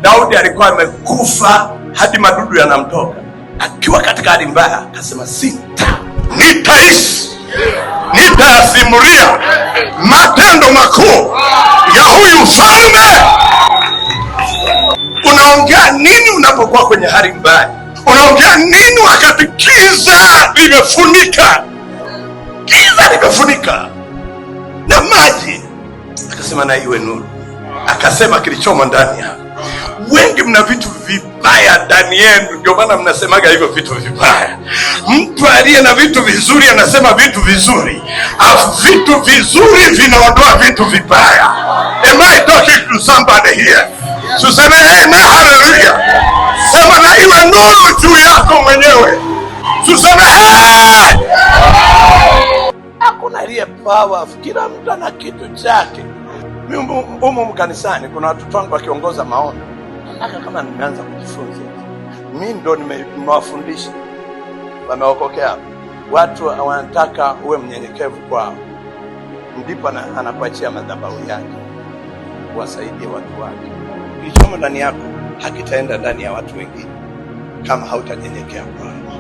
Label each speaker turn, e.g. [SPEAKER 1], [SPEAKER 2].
[SPEAKER 1] Daudi alikuwa amekufa hadi madudu yanamtoka, akiwa katika hali mbaya, akasema nitaishi, nitasimulia matendo makuu ya huyu mfalme. Unaongea nini unapokuwa kwenye hali mbaya? Unaongea nini wakati giza limefunika? Giza limefunika na maji. Akasema na iwe nuru. Akasema kilichomo ndani yako. Wengi mna vitu vibaya ndani yenu, ndio maana mnasemaga hivyo vitu vibaya. Mtu aliye na vitu vizuri anasema vitu vizuri, afu vitu vizuri vinaondoa vitu vibaya. Am I talking to somebody here? Tuseme amen, hallelujah. Sema na iwe nuru juu yako mwenyewe. Tuseme hakuna aliye powerful, kila mtu ana kitu chake. Mimi humu kanisani kuna watoto wangu wakiongoza maono. Nataka kama nimeanza kujifunza. Mimi ndo nimewafundisha. Wameokokea. Watu wanataka uwe mnyenyekevu kwao. Ndipo anakuachia madhabahu yake. Wasaidie watu wake. Kilichomo ndani yako hakitaenda ndani ya watu wengine kama hautanyenyekea kwao.